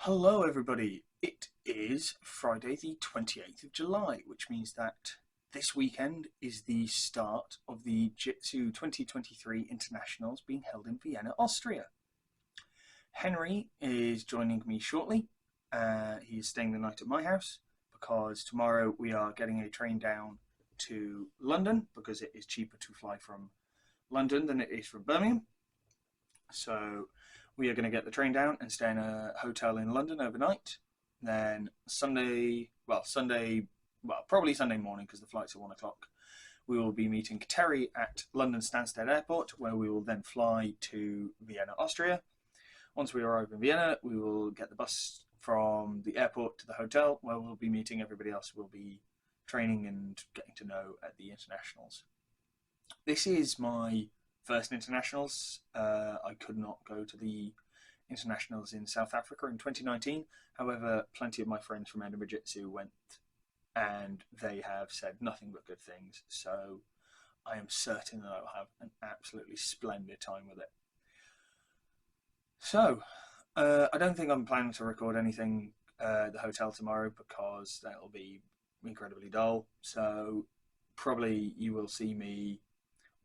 Hello everybody, it is Friday the 28th of July, which means that this weekend is the start of the Jitsu 2023 Internationals being held in Vienna, Austria. Henry is joining me shortly. He is staying the night at my house because tomorrow we are getting a train down to London because it is cheaper to fly from London than it is from Birmingham. So we are going to get the train down and stay in a hotel in London overnight. Then probably Sunday morning because the flight's at 1 o'clock. We will be meeting Terry at London Stansted Airport, where we will then fly to Vienna, Austria. Once we arrive in Vienna, we will get the bus from the airport to the hotel, where we'll be meeting everybody else we'll be training and getting to know at the internationals. This is my first internationals. I could not go to the internationals in South Africa in 2019. However, plenty of my friends from Birmingham Jitsu went and they have said nothing but good things. So I am certain that I will have an absolutely splendid time with it. So I don't think I'm planning to record anything at the hotel tomorrow because that will be incredibly dull. So probably you will see me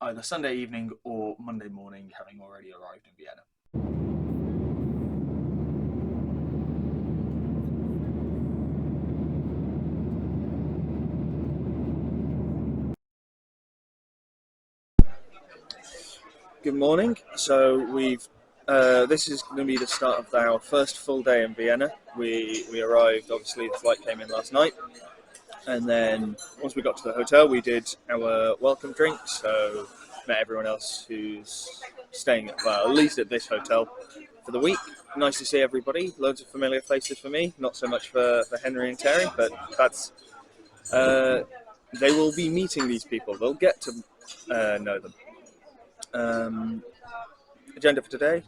either Sunday evening or Monday morning, having already arrived in Vienna. Good morning. So this is going to be the start of our first full day in Vienna. We arrived, obviously the flight came in last night, and then once we got to the hotel we did our welcome drink, so met everyone else who's staying at least at this hotel for the week. Nice to see everybody, loads of familiar faces for me, not so much for Henry and Terry, but that's they will be meeting these people, they'll get to know them. Agenda for today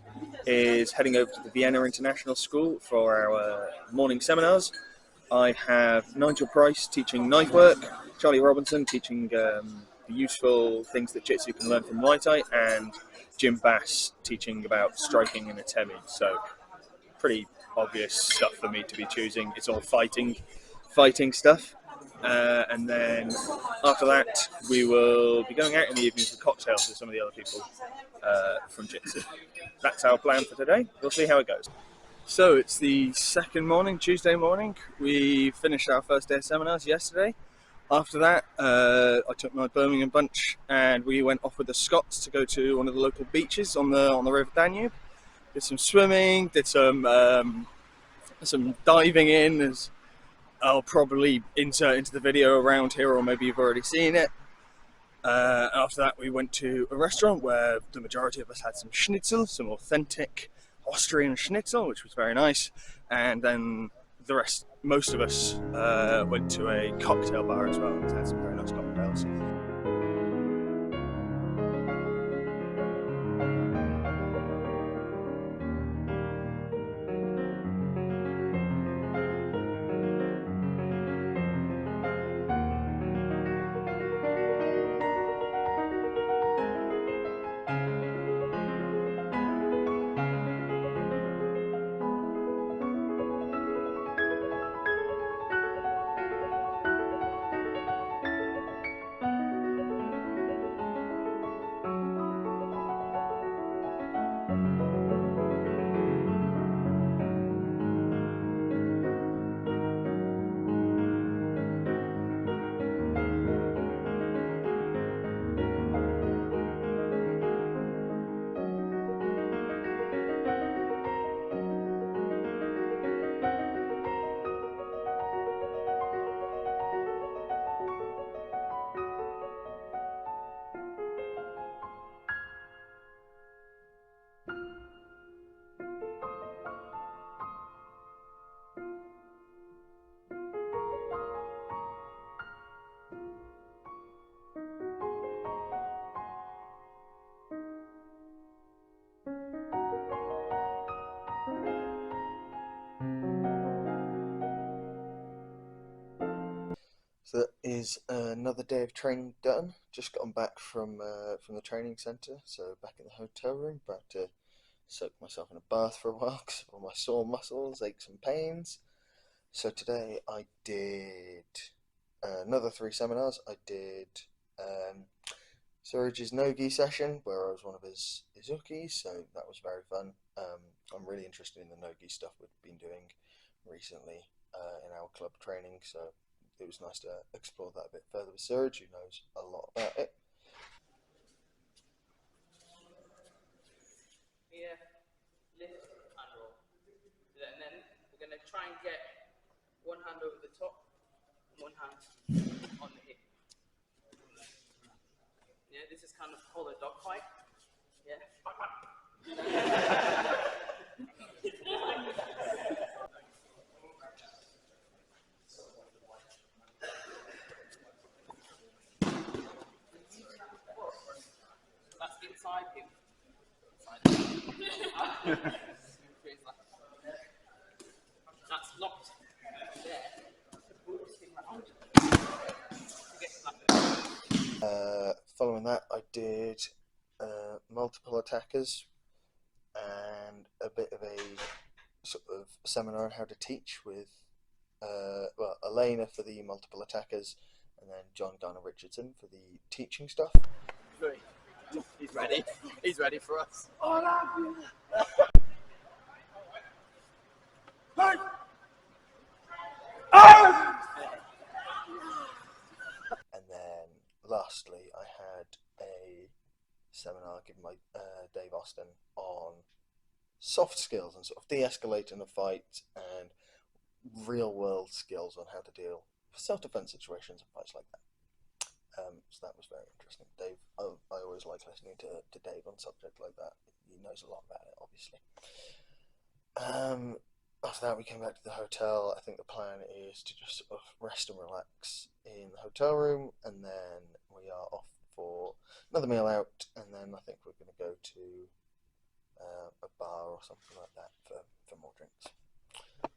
is heading over to the Vienna International School for our morning seminars. I have Nigel Price teaching knife work, Charlie Robinson teaching the useful things that Jitsu can learn from Muay Thai, and Jim Bass teaching about striking and atemi. So pretty obvious stuff for me to be choosing. It's all fighting stuff. And then after that, we will be going out in the evening for cocktails with some of the other people from Jitsu. That's our plan for today. We'll see how it goes. So it's the second morning, Tuesday morning. We finished our first day of seminars yesterday. After that, I took my Birmingham bunch and we went off with the Scots to go to one of the local beaches on the River Danube. Did some swimming, did some diving in, as I'll probably insert into the video around here, or maybe you've already seen it. After that, we went to a restaurant where the majority of us had some schnitzel, some authentic Austrian schnitzel, which was very nice. And then most of us, went to a cocktail bar as well and had some very nice cocktails. So that is another day of training done. Just gotten back from the training centre, so back in the hotel room, about to soaked myself in a bath for a while because of all my sore muscles, aches and pains. So today I did another 3 seminars. I did Suraj's no-gi session where I was one of his ukis, so that was very fun. I'm really interested in the no-gi stuff we've been doing recently in our club training, so it was nice to explore that a bit further with Suraj, who knows a lot about it. Here, lift and roll. And then we're going to try and get one hand over the top, one hand on the hip. Yeah, this is kind of called a dog fight. Yeah. That's inside him. That's locked there. Boost him around. Following that, I did multiple attackers and a bit of a sort of seminar on how to teach with Elena for the multiple attackers, and then John Garner Richardson for the teaching stuff. He's ready. He's ready for us. And then lastly, I had a seminar given by Dave Austin on soft skills and sort of de-escalating a fight and real-world skills on how to deal with self-defense situations and fights like that. So that was very interesting. Dave, I always like listening to Dave on subjects like that. He knows a lot about it, obviously. After that, we came back to the hotel. I think the plan is to just sort of rest and relax in the hotel room, and then we are off for another meal out, and then I think we're going to go to a bar or something like that for more drinks.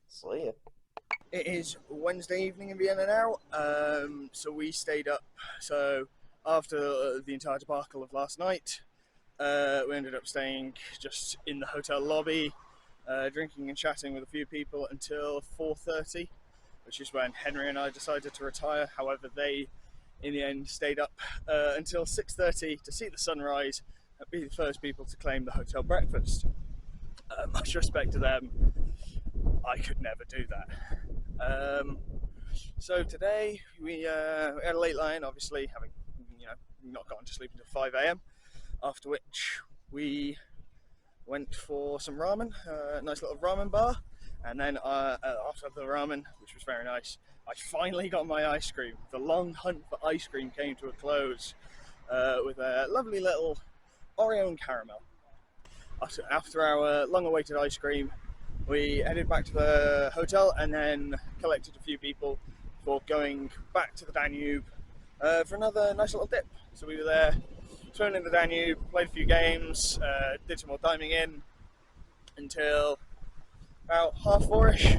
See ya. It is Wednesday evening in Vienna now, so we stayed up. So after the entire debacle of last night, we ended up staying just in the hotel lobby, drinking and chatting with a few people until 4:30, which is when Henry and I decided to retire. However, they in the end stayed up until 6:30 to see the sunrise and be the first people to claim the hotel breakfast. Much respect to them, I could never do that. So today we had a late line, obviously having not gotten to sleep until 5 a.m. After which we went for some ramen, a nice little ramen bar, and then after the ramen, which was very nice, I finally got my ice cream. The long hunt for ice cream came to a close with a lovely little Oreo and caramel. After our long-awaited ice cream, we headed back to the hotel and then collected a few people before going back to the Danube for another nice little dip. So we were there, swimming in the Danube, played a few games, did some more diving in until about 4:30ish.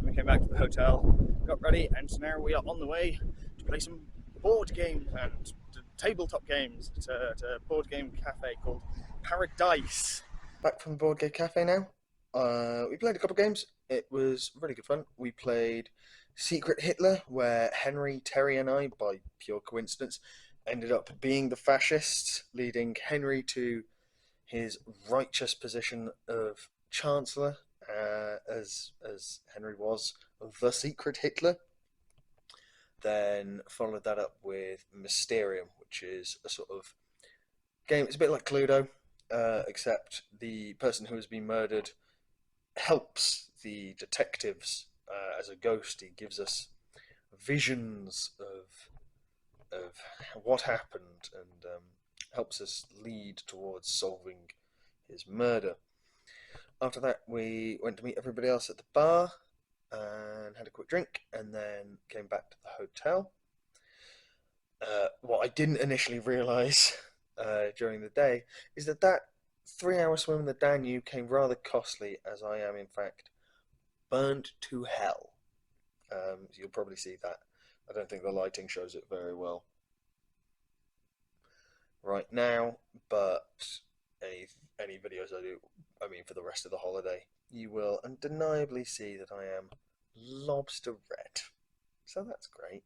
We came back to the hotel, got ready, and so now we are on the way to play some board games and tabletop games at a board game cafe called Paradise. Back from the board game cafe now. We played a couple of games. It was really good fun. We played Secret Hitler, where Henry, Terry, and I, by pure coincidence, ended up being the fascists, leading Henry to his righteous position of Chancellor, as Henry was the Secret Hitler. Then followed that up with Mysterium, which is a sort of game. It's a bit like Cluedo, except the person who has been murdered helps the detectives as a ghost. He gives us visions of what happened and helps us lead towards solving his murder. After that, we went to meet everybody else at the bar and had a quick drink, and then came back to the hotel. What I didn't initially realise during the day is that 3-hour swim in the Danube came rather costly, as I am in fact burnt to hell. You'll probably see that. I don't think the lighting shows it very well right now, but any videos I do I mean for the rest of the holiday, you will undeniably see that I am lobster red. So that's great.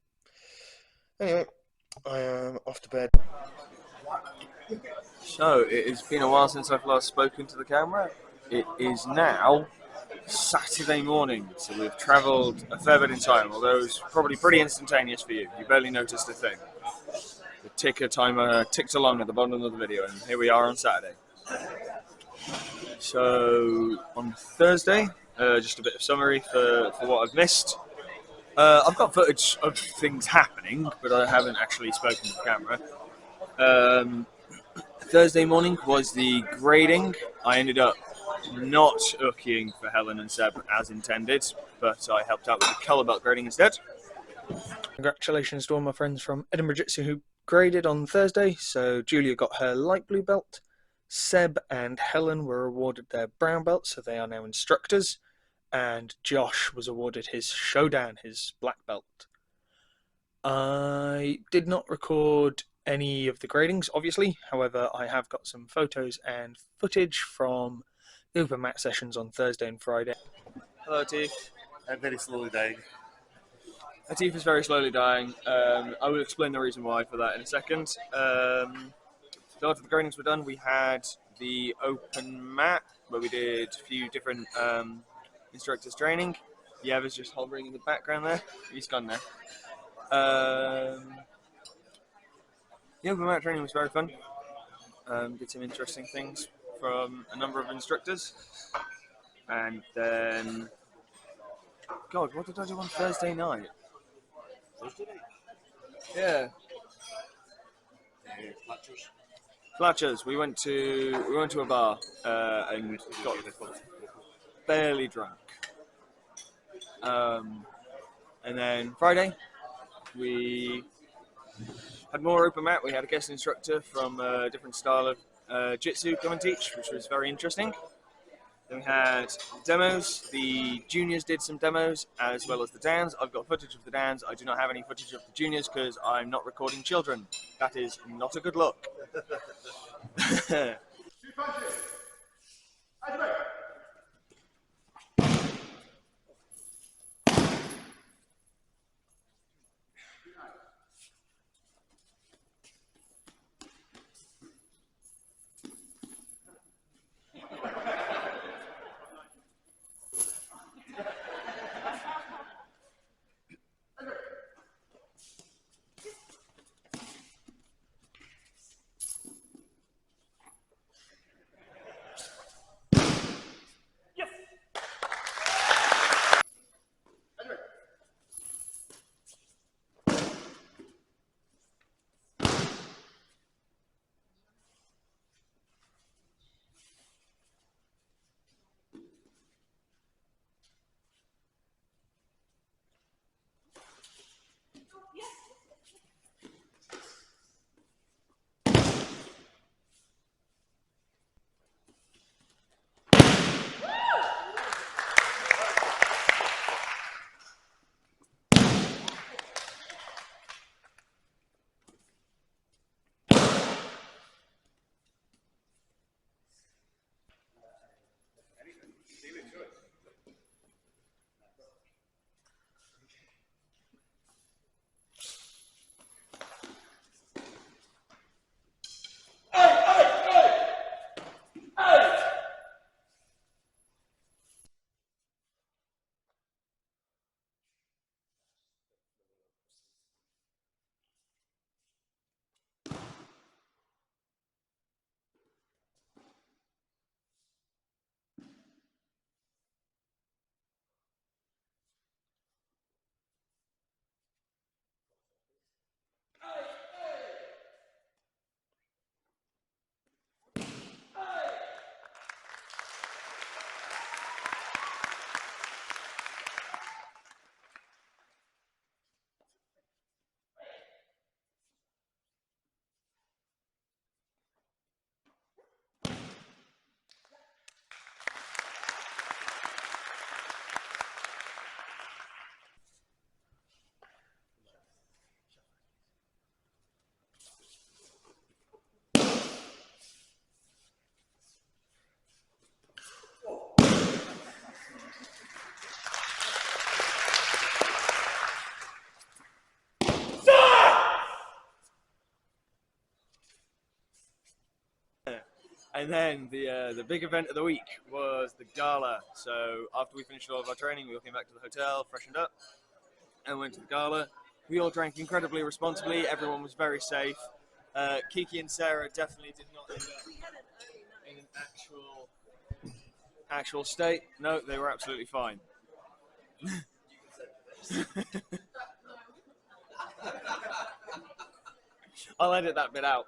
Anyway, I am off to bed. So, it has been a while since I've last spoken to the camera. It is now Saturday morning, so we've travelled a fair bit in time, although it's probably pretty instantaneous for you. You barely noticed a thing. The ticker timer ticked along at the bottom of the video, and here we are on Saturday. So, on Thursday, just a bit of summary for what I've missed. I've got footage of things happening, but I haven't actually spoken to the camera. Thursday morning was the grading. I ended up not hookieing for Helen and Seb as intended, but I helped out with the colour belt grading instead. Congratulations to all my friends from Edinburgh Jitsu who graded on Thursday. So Julia got her light blue belt. Seb and Helen were awarded their brown belt, so they are now instructors. And Josh was awarded his Shodan, his black belt. I did not record any of the gradings, obviously. However, I have got some photos and footage from the open mat sessions on Thursday and Friday. Hello, Atif. I'm very slowly dying. Atif is very slowly dying. I will explain the reason why for that in a second. So after the gradings were done, we had the open mat where we did a few different instructors training. Yev is just hovering in the background there. He's gone now. The open mat training was very fun. Did some interesting things from a number of instructors. And then, God, what did I do on Thursday night? Thursday night? Yeah, Fletcher's. Fletcher's. We went to a bar and got barely drunk. And then Friday, we had more open mat. We had a guest instructor from a different style of Jitsu come and teach, which was very interesting. Then we had demos. The juniors did some demos as well as the dans. I've got footage of the dans. I do not have any footage of the juniors because I'm not recording children. That is not a good look. And then the big event of the week was the gala. So after we finished all of our training, we all came back to the hotel, freshened up, and went to the gala. We all drank incredibly responsibly. Everyone was very safe. Kiki and Sarah definitely did not end up in an actual state. No, they were absolutely fine. I'll edit that bit out.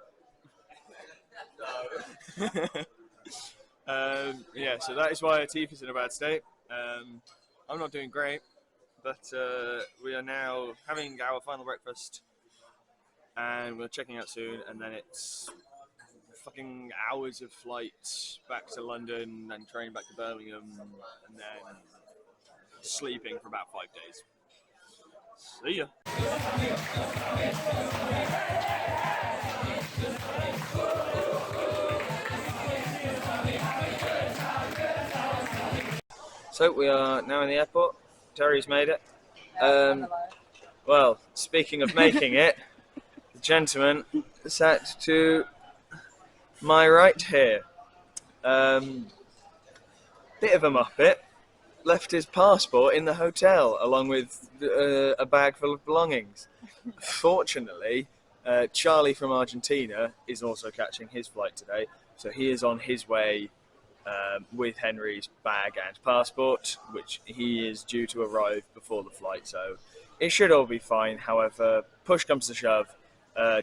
Yeah, so that is why Atif is in a bad state. I'm not doing great, but we are now having our final breakfast, and we're checking out soon, and then it's fucking hours of flights back to London and train back to Birmingham, and then sleeping for about 5 days. See ya. So we are now in the airport. Terry's made it. Well, speaking of making it, the gentleman sat to my right here. Bit of a muppet. Left his passport in the hotel along with a bag full of belongings. Fortunately, Charlie from Argentina is also catching his flight today, so he is on his way with Henry's bag and passport, which he is due to arrive before the flight, so it should all be fine. However, push comes to shove,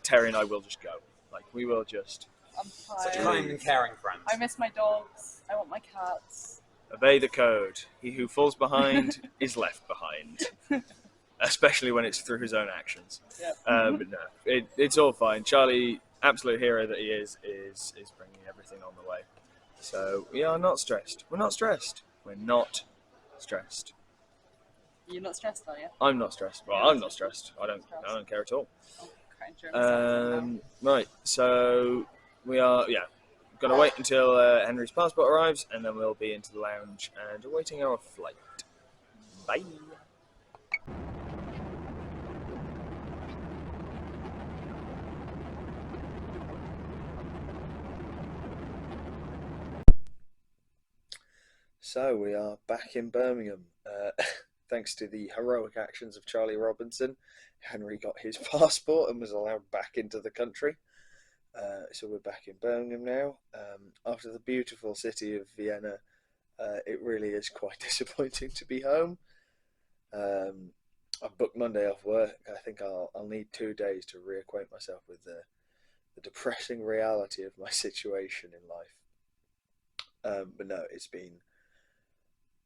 Terry and I will just go. Like, we will just... I'm Such tired. kind and caring friends. I miss my dogs. I want my cats. Obey the code. He who falls behind is left behind. Especially when it's through his own actions. Yep. But no, it's all fine. Charlie, absolute hero that he is bringing everything on the way. So we are not stressed. We're not stressed. We're not stressed. You're not stressed, are you? I'm not stressed. Well, I'm not stressed. I don't care at all. Oh, crying during myself Right. So we are gonna wait until Henry's passport arrives, and then we'll be into the lounge and awaiting our flight. Bye. So we are back in Birmingham. Thanks to the heroic actions of Charlie Robinson, Henry got his passport and was allowed back into the country. So we're back in Birmingham now. After the beautiful city of Vienna, it really is quite disappointing to be home. I've booked Monday off work. I think I'll need 2 days to reacquaint myself with the depressing reality of my situation in life. But no, it's been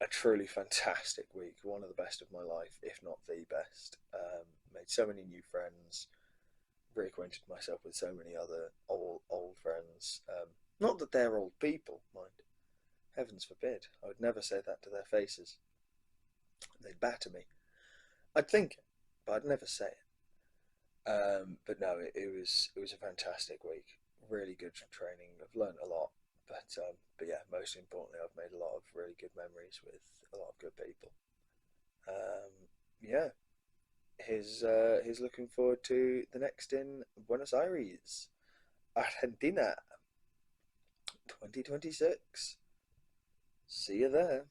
a truly fantastic week, one of the best of my life, if not the best. Made so many new friends, reacquainted myself with so many other old friends. Not that they're old people, mind. Heavens forbid. I would never say that to their faces. They'd batter me. I'd think it, but I'd never say it. But no, it was a fantastic week. Really good training. I've learned a lot. But yeah, most importantly, I've made a lot of really good memories with a lot of good people. Yeah, he's looking forward to the next in Buenos Aires, Argentina, 2026. See you there.